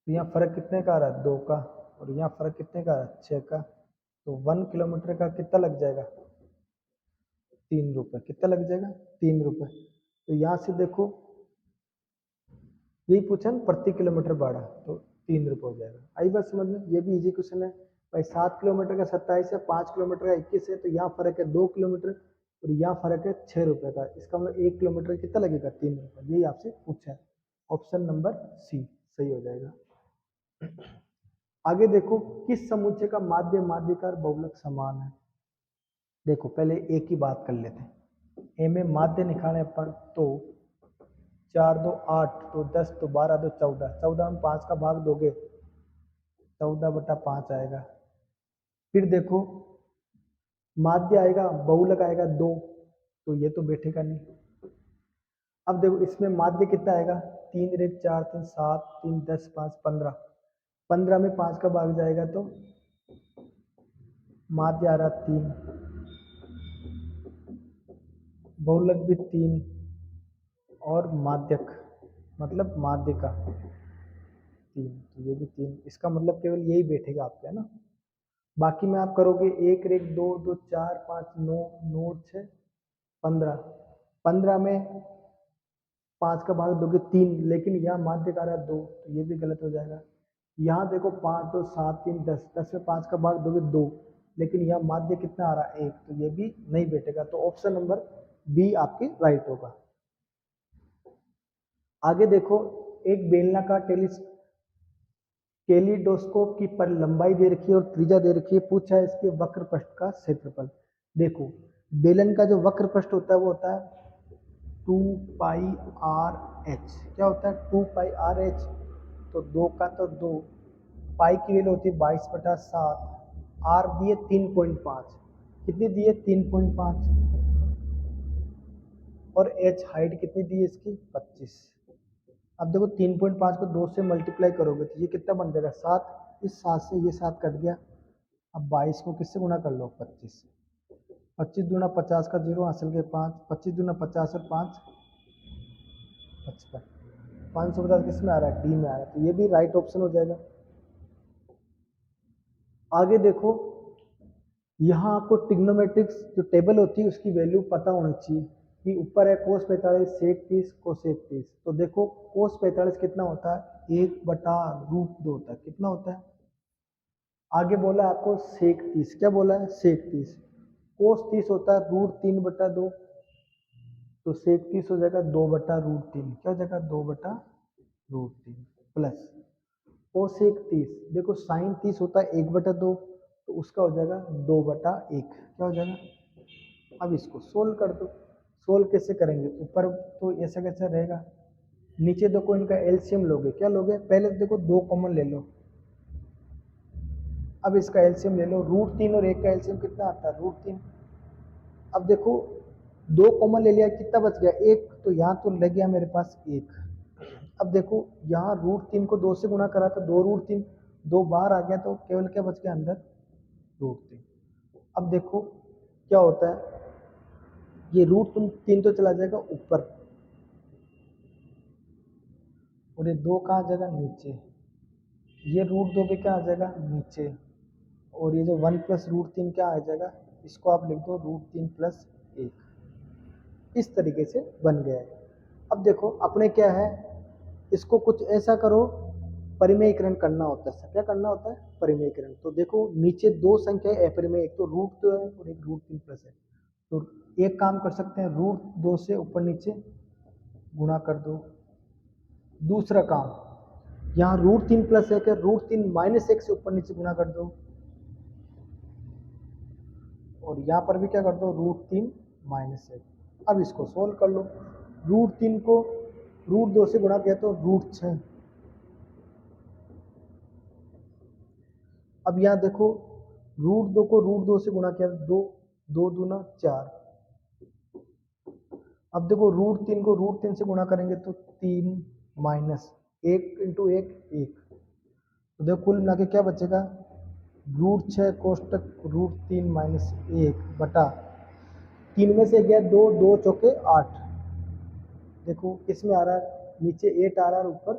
तो यहाँ फर्क कितने का आ रहा है 2 का, और यहाँ फर्क कितने का आ रहा है 6 का। तो 1 किलोमीटर का कितना लग जाएगा 3 रुपए, कितना लग जाएगा 3 रुपए। तो यहाँ से देखो यही पूछा ना प्रति किलोमीटर भाड़ा, तो 3 रुपए हो जाएगा। आई बात समझ में, ये भी इजी क्वेश्चन है भाई। 7 किलोमीटर का 27 है, 5 किलोमीटर का 21 है, तो यहाँ फर्क है 2 किलोमीटर और यहाँ फर्क है 6 रुपए का। इसका मतलब 1 किलोमीटर कितना लगेगा 3 रुपए, यही आपसे पूछा है। ऑप्शन नंबर सी सही हो जाएगा। आगे देखो किस समुच्चय का माध्य माध्यिकार बहुलक समान है। देखो पहले ए की बात कर लेते हैं। ए में माध्य निकालने पर तो 4 2 8, तो 10 तो 12 2 14, 14 में 5 का भाग दोगे 14/5 आएगा। फिर देखो माध्य आएगा, बहुलक आएगा 2, तो ये तो बैठेगा नहीं। अब देखो इसमें माध्य कितना आएगा, 3 रे 4 3 7 3 10 5 15, 15 में 5 का भाग जाएगा तो माध्य आ रहा 3, बहुलक भी 3 और माध्यक मतलब माध्य का 3, तो ये भी 3। इसका मतलब केवल यही बैठेगा आपके, है ना। बाकी में आप करोगे 1 1 2 2 4 5 9 9 6 15, 15 में 5 का भाग दोगे 3, लेकिन यहाँ माध्य का रहा 2, तो ये भी गलत हो जाएगा। यहाँ देखो 5 2 7 3 10, 10 में 5 का भाग दोगे 2, लेकिन यहाँ माध्य कितना आ रहा है 1, तो ये भी नहीं बैठेगा। तो ऑप्शन नंबर बी आपके राइट होगा। आगे देखो एक बेलनाकार टेलीडोस्कोप की पर लंबाई दे रखी है और त्रिज्या दे रखी है, पूछा है इसके वक्र पृष्ठ का क्षेत्रफल। देखो बेलन का जो वक्र पृष्ठ होता है वो होता है 2πr/h। क्या होता है 2πr/h, तो 2 का तो 2, पाई की वैल्यू होती है 22/7, आर दिए 3.5, कितनी दिए 3.5, और h हाइट कितनी दी है इसकी 25। अब देखो 3.5 को 2 से मल्टीप्लाई करोगे तो ये कितना बन जाएगा 7, इस 7 से ये 7 कट गया। अब 22 को किससे गुणा कर लो 25 से, 25 दूना 50 का 0 हासिल के 5, 25 दूना 50 और 5 55। 550 किस में आ रहा है? डी में आ रहा है, तो ये भी राइट ऑप्शन हो जाएगा। आगे देखो, यहाँ आपको ट्रिग्नोमेट्रिक्स जो टेबल होती है उसकी वैल्यू पता होनी चाहिए कि ऊपर है cos 45 sec 30 cosec 30। तो देखो cos 45 कितना होता है? 1/√2 होता है। कितना होता है? आगे बोला आपको sec 30, क्या बोला है? sec 30। cos 30 होता है √3/2, तो sec 30 हो जाएगा 2/√3। क्या हो जाएगा? 2/√3 प्लस cosec 30, देखो sin 30 होता है 1/2, तो उसका हो जाएगा 2/1। क्या हो जाएगा? अब इसको सोल्व कर दो। सोल्व कैसे करेंगे? ऊपर तो ऐसा कैसा रहेगा, नीचे देखो इनका एलसीएम लोगे। क्या लोगे? पहले तो देखो 2 कॉमन ले लो, अब इसका एलसीएम ले लो। √3 और 1 का एलसीएम कितना आता है? √3। अब देखो 2 कॉमन ले लिया, कितना बच गया? 1, तो यहाँ तो लग गया मेरे पास 1। अब देखो यहाँ √3 को 2 से गुणा करा तो 2√3, 2 बाहर आ गया, तो केवल क्या बच गया अंदर? √3। अब देखो क्या होता है, ये √3 तो चला जाएगा ऊपर, और ये 2 कहाँ आ जाएगा? नीचे। ये √2 पे क्या आ जाएगा? नीचे। और ये जो 1 + √3 क्या आ जाएगा? इसको आप लिख दो √3 + 1। इस तरीके से बन गया है। अब देखो अपने क्या है, इसको कुछ ऐसा करो, परिमेयीकरण करना होता है। क्या करना होता है? परिमेयीकरण। तो देखो नीचे 2 संख्या अपरिमेय, एक तो √2 है और एक √3 + है। तो एक काम कर सकते हैं, √2 से ऊपर नीचे गुणा कर दो। दूसरा काम, यहाँ √3 + 1 है, √3 - 1 से ऊपर नीचे गुणा कर दो, और यहाँ पर भी क्या कर दो? √3 - 1। अब इसको सोल्व कर लो। √3 को √2 से गुणा किया तो √6। अब यहाँ देखो √2 को √2 से गुणा किया, 2, 2 दूना 4। अब देखो √3 को √3 से गुणा करेंगे तो 3 माइनस 1 × 1 1। तो देखो कुल मिला के क्या बचेगा? √6 कोष्टक √3 - 1 बटा 3 में से गया 2, 2 चौके 8। देखो किस में आ रहा है? नीचे 8 आ रहा है, ऊपर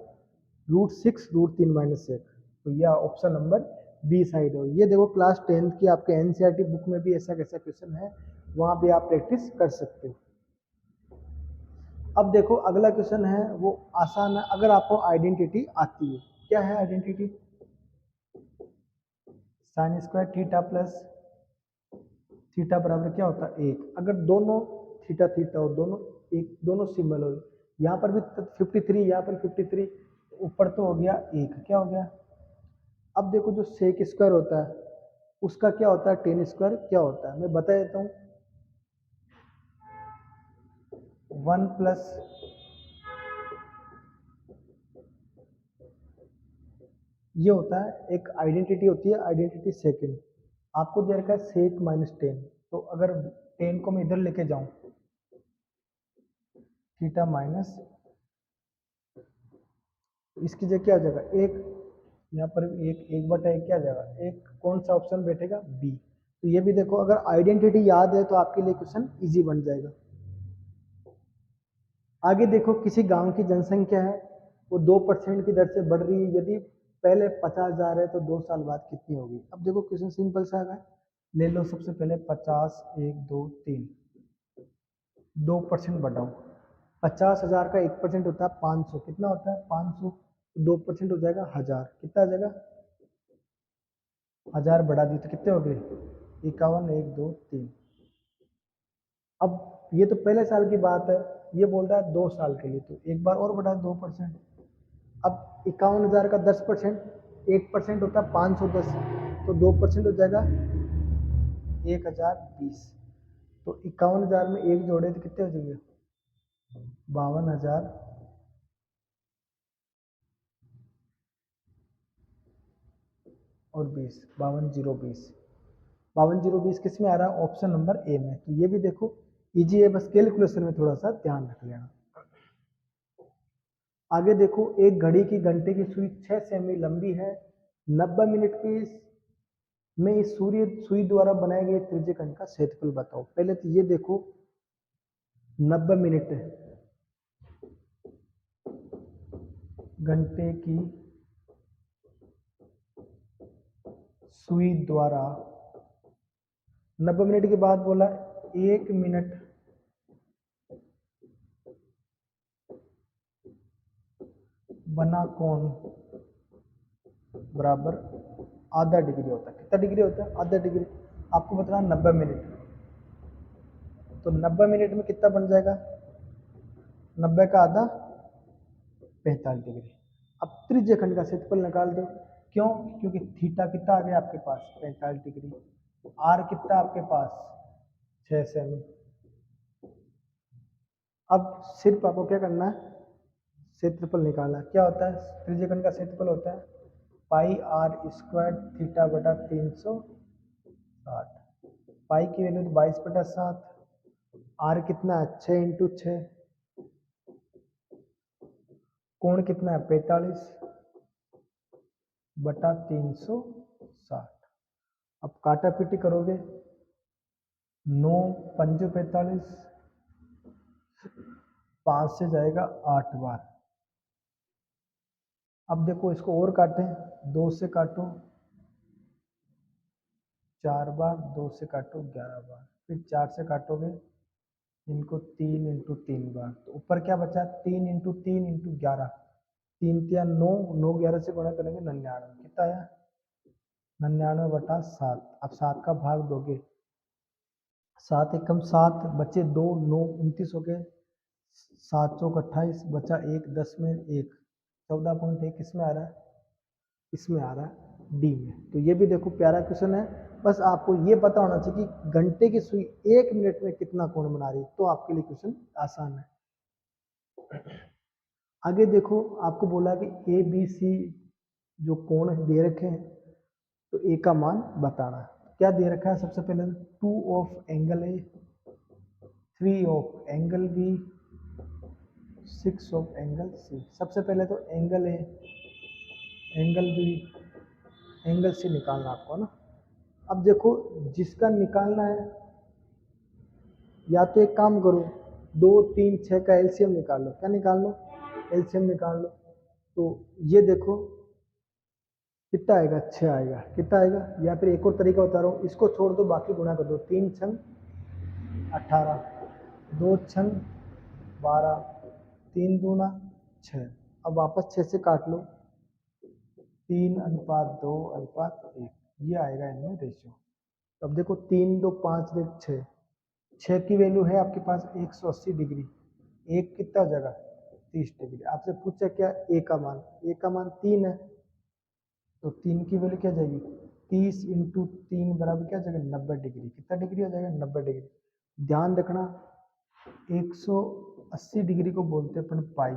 √6 √3 - 1। तो यह ऑप्शन नंबर बी साइड हो। ये देखो क्लास 10th की आपके एनसीईआरटी बुक में भी ऐसा कैसा क्वेश्चन है, वहाँ भी आप प्रैक्टिस कर सकते हो। अब देखो अगला क्वेश्चन है, वो आसान है अगर आपको आइडेंटिटी आती है। क्या है identity? sin² theta plus theta बराबर क्या होता है? 1। अगर दोनों थीटा थीटा हो, दोनों एक, दोनों सिंबल हो, यहाँ पर भी 53, यहाँ पर 53, ऊपर तो हो गया 1। क्या हो गया? अब देखो जो sec² होता है उसका क्या होता है? tan² क्या होता है? मैं बता देता हूँ। 1 प्लस ये होता है, एक आइडेंटिटी होती है, आइडेंटिटी सेकंड। आपको दे रखा है sec - 10। तो अगर 10 को मैं इधर लेके जाऊं, थीटा माइनस, इसकी जगह क्या आ जाएगा? 1। यहाँ पर 1/1 क्या आ जाएगा? 1। कौन सा ऑप्शन बैठेगा? बी। तो ये भी देखो, अगर आइडेंटिटी याद है तो आपके लिए क्वेश्चन इजी बन जाएगा। आगे देखो, किसी गांव की जनसंख्या है, वो 2% की दर से बढ़ रही है। यदि पहले 50,000 है तो 2 साल बाद कितनी होगी? अब देखो क्वेश्चन सिंपल सा है, ले लो सबसे पहले 50, 1 2 3, 2% बढ़ाओ। 50,000 का 1% होता है 500। कितना होता है? 500। 2% हो जाएगा 1000। कितना आ जाएगा? 1000 बढ़ा दी तो कितने हो गए? 51, 1 2 3। अब ये तो पहले साल की बात है, ये बोल रहा है 2 साल के लिए, तो एक बार और बढ़ा 2%। अब 51,000 का 10%, 1% होता है 510, तो 2% हो जाएगा 1020। तो 51,000 में 1 जोड़े तो कितने हो जाएंगे? 52,000 और 20, 52,020। 52,020 किस में आ रहा है? ऑप्शन नंबर ए में। तो ये भी देखो इजी है, बस कैलकुलेशन में थोड़ा सा ध्यान रख लेना। आगे देखो, एक घड़ी की घंटे की सुई 6 सेमी लंबी है, 90 मैं इस सुई द्वारा बनाए गए त्रिज्यखंड का क्षेत्रफल बताओ। पहले तो ये देखो 90 मिनट घंटे की सुई द्वारा 90 मिनट के बाद बोला 1 मिनट बना कोण बराबर आधा डिग्री होता है। कितना डिग्री होता है? आधा डिग्री। आपको बताना 90 मिनट, तो 90 मिनट में कितना बन जाएगा? 90 का आधा 45 डिग्री। अब त्रिज्यखंड का क्षेत्रफल निकाल दो। क्यों? क्योंकि थीटा कितना आ गया आपके पास? 45 डिग्री। आर कितना आपके पास? 6 सेमी। अब सिर्फ आपको क्या करना है? क्षेत्रफल निकालना। क्या होता है त्रिज्यखंड का क्षेत्रफल? होता है पाई आर स्क्वायर थीटा बटा 360। पाई की वैल्यू तो 22/7। आर कितना है? 6 इंटू 6। कोण कितना है? 45/360। अब काटा पीटी करोगे, 9 पंजो 45, 5 से जाएगा 8 बार। अब देखो इसको और काटें, 2 से काटो 4 बार, 2 से काटो 11 बार, फिर 4 से काटोगे इनको 3 इंटू 3 बार। तो ऊपर क्या बचा? 3 इंटू 3 इंटू 11, 3 तिया 9, 9 11 से गुणा करेंगे 99। कितना आया? 99/7। अब 7 का भाग दोगे, 7 एकम 7, बचे 2, 9 29 हो गए, 7 चौक 28, बचा 1, 10 में 1, 14.1 किसमें आ रहा है? इसमें आ रहा है डी में। तो ये भी देखो प्यारा क्वेश्चन है। बस आपको ये पता होना चाहिए कि घंटे की सुई 1 मिनट में कितना कोण बना रही है, तो आपके लिए क्वेश्चन आसान है। आगे देखो आपको बोला कि ए बी सी जो कोण दे रखे हैं, तो ए का मान बताना है। क्या दे रखा है? सबसे पहले 2 of angle A, 3 of angle B, 6 of angle C. सबसे पहले तो angle A, angle B, angle C निकालना आपको ना। अब देखो जिसका निकालना है, या तो एक काम करो 2 3 6 का एलसीएम निकाल लो। क्या निकाल लो? एलसीएम निकाल लो। तो ये देखो कितना आएगा? 6 आएगा। कितना आएगा? या फिर एक और तरीका बता रहा हूँ, इसको छोड़ दो, बाकी गुणा कर दो। 3 छंग 18, 2 छंग 12, 3 दूना 6। अब वापस 6 से काट लो, 3:2:1, ये आएगा इनमें रेशियो। अब देखो 3 2 5 देख 6, 6 की वैल्यू है आपके पास 180 डिग्री। एक कितना जगह? 30 डिग्री। आपसे पूछा क्या? ए का मान। ए का मान 3 है, तो 3 की वैल्यू क्या जाएगी? 30 इंटू 3 बराबर क्या जाएगा? 90 डिग्री। कितना डिग्री हो जाएगा? 90 डिग्री। ध्यान रखना 180 डिग्री को बोलते हैं अपन पाई,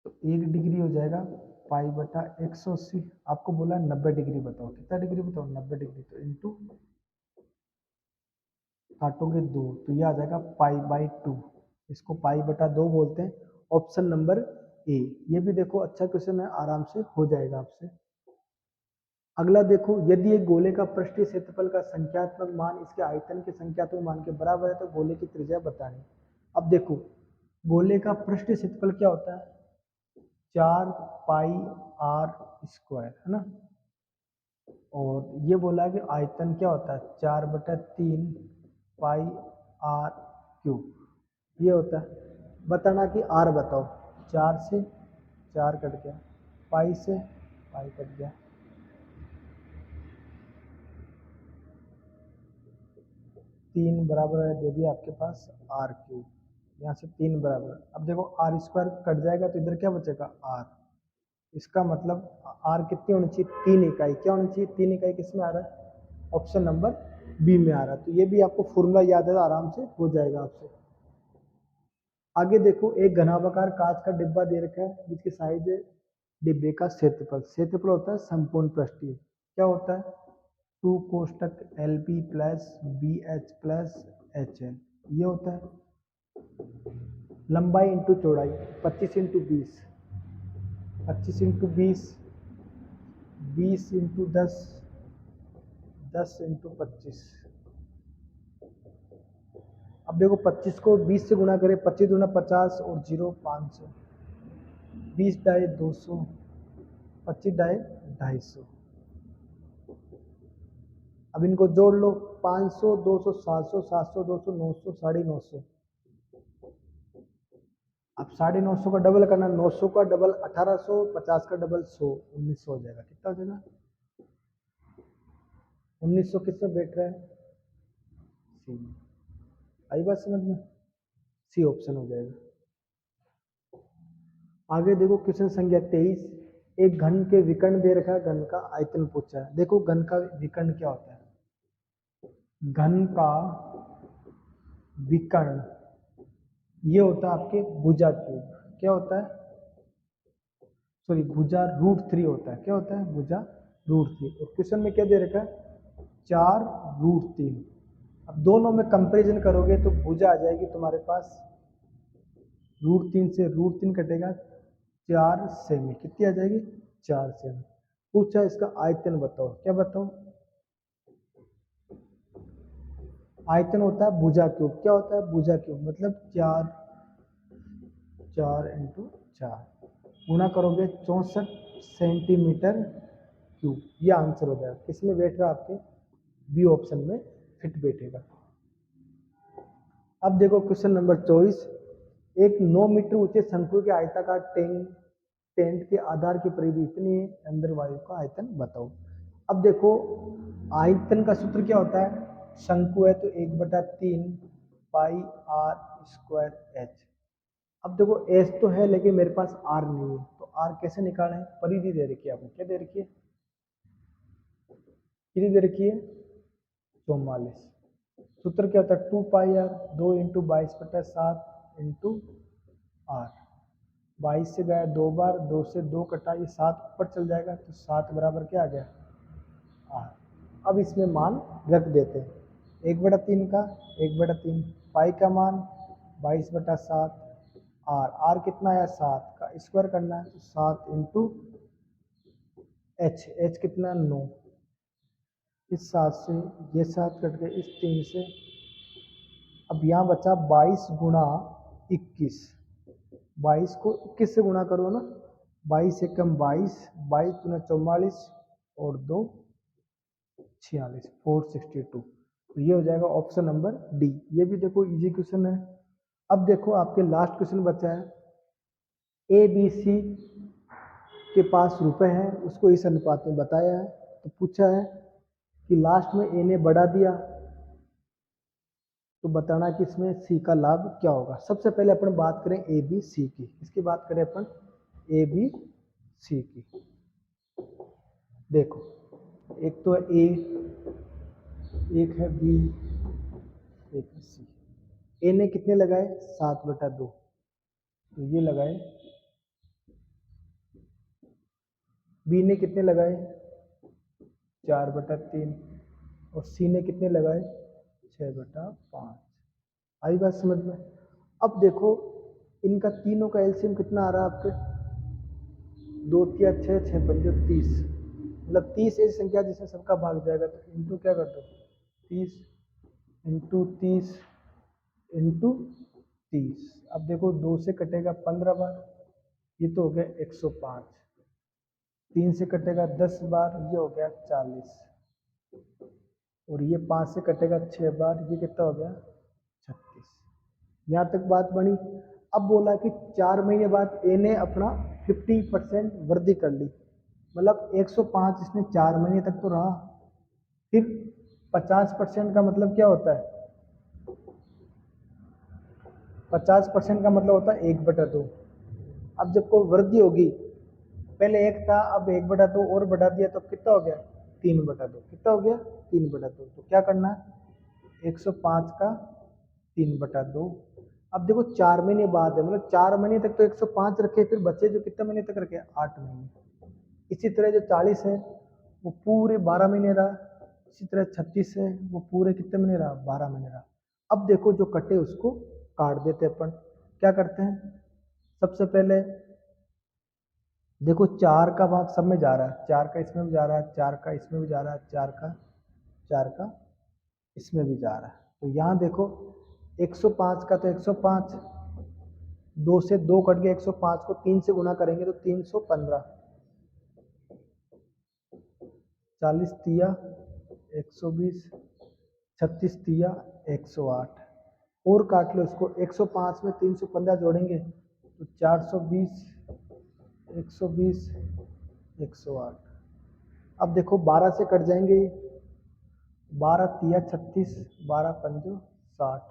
तो 1 डिग्री हो जाएगा पाई बटा 180। आपको बोला 90 डिग्री बताओ। कितना डिग्री बताओ? 90 डिग्री। तो इंटू काटोगे 2, तो ये आ जाएगा पाई/2। इसको पाई/2 बोलते हैं। Option number A. ये भी देखो अच्छा क्वेश्चन है, आराम से हो जाएगा आपसे। अगला देखो, यदि एक गोले का पृष्ठीय क्षेत्रफल का संख्यात्मक मान इसके आयतन के संख्यात्मक मान के बराबर है, तो गोले की त्रिज्या बतानी। अब देखो गोले का पृष्ठीय क्षेत्रफल क्या होता है? 4 पाई आर स्क्वायर, है ना। और ये बोला कि आयतन क्या होता है? 4/3 पाई आर क्यूब ये होता है। बताना कि आर बताओ। 4 से 4 कट गया, पाई से पाई कट गया, 3 बराबर है दे दिया आपके पास आर क्यूब। यहाँ से 3 बराबर। अब देखो आर स्क्वायर कट जाएगा, तो इधर क्या बचेगा? आर। इसका मतलब आर कितनी होनी चाहिए? 3 इकाई। क्या होनी चाहिए? 3 इकाई। किस में आ रहा है? ऑप्शन नंबर बी में आ रहा है। तो ये भी आपको फॉर्मूला याद है, आराम से हो जाएगा आपसे। आगे देखो एक घनाभाकार कांच का डिब्बा दे रखा है, जिसकी साइज है डिब्बे का क्षेत्रफल। क्षेत्रफल होता है संपूर्ण पृष्ठीय। क्या होता है? 2 कोष्टक l b plus b h plus h l, ये होता है। लंबाई इंटू चौड़ाई 25 इंटू 20, 25 इंटू 20, 20 इंटू 10, 10 इंटू 25। अब देखो 25 को 20 से गुणा करें, 25 दूना 50 और 0 500, 20 डाई 200, 25 डाई 250। अब इनको जोड़ लो, 500 200 700 700 200 900 950। अब 950 का डबल करना, 900 का डबल 1800, 50 का डबल 100, 1900 हो जाएगा। कितना हो जाएगा? 1900 किस में बैठ रहा है? सी में। आई बात समझ में? सी ऑप्शन हो जाएगा। आगे देखो क्वेश्चन संख्या 23, एक घन के विकर्ण दे रखा है, घन का आयतन पूछा है। देखो घन का विकर्ण क्या होता है? घन का विकर्ण ये होता है आपके भुजा क्यूब। क्या होता है? सॉरी, भुजा √3 होता है। क्या होता है? भुजा √3। और क्वेश्चन में क्या दे रखा है? 4√3। अब दोनों में कंपैरिजन करोगे तो भुजा आ जाएगी तुम्हारे पास √3 से √3 कटेगा 4 सेमी। कितनी आ जाएगी? 4 सेमी। पूछा इसका आयतन बताओ। क्या बताओ? आयतन होता है भुजा क्यूब। क्या होता है? भुजा क्यूब मतलब 4 इंटू 4 गुणा करोगे 64 सेंटीमीटर क्यूब। ये आंसर हो जाएगा। किसमें बैठ रहा है? आपके बी ऑप्शन में फिट बैठेगा। अब देखो क्वेश्चन नंबर 24, एक 9 मीटर ऊंचे शंकु के आयताकार टेंट के आधार की परिधि इतनी है, अंदर वायु का आयतन बताओ। अब देखो आयतन का सूत्र क्या होता है? शंकु है तो 1/3 पाई आर स्क्वायर एच। अब देखो एच तो है लेकिन मेरे पास आर नहीं है, तो आर कैसे निकालें? परिधि दे रखी है आपने। क्या दे रखी है? कितनी दे रखी है? 44। सूत्र क्या होता है? 2 पाई आर, 2 इंटू 22/7 इंटू आर। 22 से गया 2 बार, 2 से 2 कटा, ये 7 ऊपर चल जाएगा तो 7 बराबर क्या आ गया? आर। अब इसमें मान रख देते हैं। 1/3 का 1/3 पाई का मान 22/7 आर। आर कितना आया? 7 का स्क्वायर करना है तो 7 इंटू एच। एच कितना? 9। इस 7 से ये 7 कट गए, इस 3 से अब यहाँ बचा 22 गुणा 21। 22 को 21 से गुणा करो ना, 22 एकम 22, 22 दूना 44 और 2 46, 462। तो ये हो जाएगा ऑप्शन नंबर डी। ये भी देखो इजी क्वेश्चन है। अब देखो आपके लास्ट क्वेश्चन बचा है। ए बी सी के पास रुपए हैं, उसको इस अनुपात में बताया है। तो पूछा है कि लास्ट में ए ने बढ़ा दिया तो बताना कि इसमें सी का लाभ क्या होगा। सबसे पहले अपन बात करें ए बी सी की। इसकी बात करें अपन ए बी सी की। देखो एक तो है ए, एक है बी, एक है सी। ए ने कितने लगाए? 7/2। तो ये लगाए। बी ने कितने लगाए? 4/3। और सी ने कितने लगाए? 6/5। आई बात समझ में? अब देखो इनका तीनों का एलसीएम कितना आ रहा है आपके? 2 तिया 6, 6 पंजे 30। मतलब 30 ऐसी संख्या जिसमें सबका भाग जाएगा, तो इंटू क्या कर दो? 30 इंटू 30 इंटू 30। अब देखो 2 से कटेगा 15 बार, ये तो हो गया 105। 3 से कटेगा 10 बार, ये हो गया 40। और ये 5 से कटेगा 6 बार, ये कितना हो गया? 36। यहाँ तक बात बनी। अब बोला कि 4 महीने बाद ए ने अपना 50% वृद्धि कर ली, मतलब 105 इसने 4 महीने तक तो रहा। फिर 50% का मतलब क्या होता है? 50% का मतलब होता है 1/2। अब जब कोई वृद्धि होगी, पहले 1 था, अब 1/2 और बढ़ा दिया, तो कितना हो गया? 3/2। कितना हो गया? 3/2। तो क्या करना है? 105 का 3/2। अब देखो 4 महीने बाद है, मतलब 4 महीने तक तो 105 रखे, फिर बचे जो कितने महीने तक रखे? 8 महीने। इसी तरह जो 40 है वो पूरे 12 महीने रहा। इसी तरह 36 है वो पूरे कितने महीने रहा? 12 महीने रहा। अब देखो जो कटे उसको काट देते अपन। क्या करते हैं? सबसे पहले देखो 4 का भाग सब में जा रहा है, 4 का इसमें भी जा रहा है, 4 का इसमें भी जा रहा है, 4 का 4 का इसमें भी जा रहा है। तो यहाँ देखो 105 का तो 105, 2 से 2 कट गया, 105 को 3 से गुना करेंगे तो 315, 40 तिया 120, 36 तिया 108, और काट लो इसको। 105 में 315 जोड़ेंगे तो 420, 120, 108। अब देखो 12 से कट जाएंगे, 12 तिया 36, 12 पंजो 60,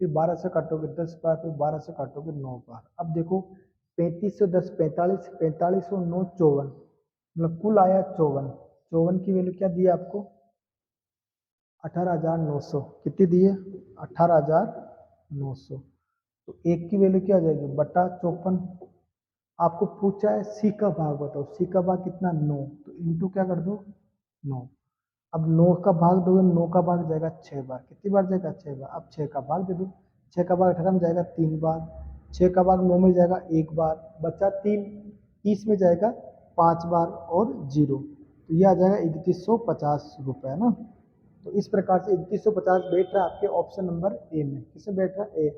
फिर 12 से काटोगे 10 बार, फिर 12 से काटोगे 9 बार। अब देखो 35 से 10 45, 45 और 9 54, मतलब कुल आया 54। 54 की वैल्यू क्या दी है आपको? 18,900। कितनी दी है? 18,900। तो एक की वैल्यू क्या आ जाएगी? बटा 54। आपको पूछा है सी का भाग बताओ, सी का भाग कितना? 9, तो इंटू क्या कर दो? 9। अब 9 का भाग दोगे, 9 का भाग जाएगा 6 बार। कितनी बार जाएगा? 6 बार। अब 6 का भाग दे दो, 6 का भाग 18 में जाएगा 3 बार, 6 का भाग 9 में जाएगा 1 बार, बचा 3, 30 में जाएगा 5 बार और 0, तो ये आ जाएगा 3150 रुपये ना। तो इस प्रकार से 3150 बैठ रहा है आपके ऑप्शन नंबर ए में। किसमें बैठ रहा है? ए।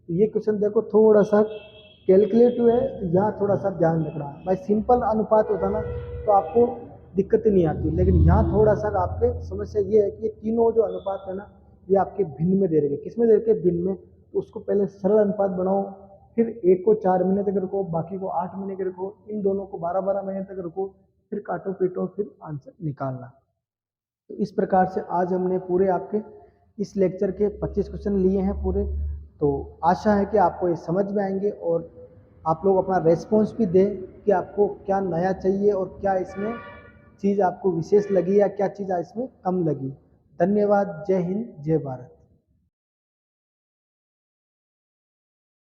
तो ये क्वेश्चन देखो थोड़ा सा कैलकुलेटिव है, तो यहाँ थोड़ा सा ध्यान रखना है भाई। सिंपल अनुपात होता ना तो आपको दिक्कत ही नहीं आती, लेकिन यहाँ थोड़ा सा आपके समस्या ये है कि ये तीनों जो अनुपात है ना, ये आपके भिन्न में दे रखे। किस में दे रखे? भिन्न में। तो उसको पहले सरल अनुपात बनाओ, फिर एक को 4 महीने तक रखो, बाकी को 8 महीने के रखो, इन दोनों को 12-12 महीने तक रखो, फिर काटो पीटो, फिर आंसर निकालना। तो इस प्रकार से आज हमने पूरे आपके इस लेक्चर के 25 क्वेश्चन लिए हैं पूरे। तो आशा है कि आपको ये समझ में आएंगे और आप लोग अपना रेस्पॉन्स भी दें कि आपको क्या नया चाहिए और क्या इसमें चीज़ आपको विशेष लगी या क्या चीज़ इसमें कम लगी। धन्यवाद। जय हिंद, जय भारत।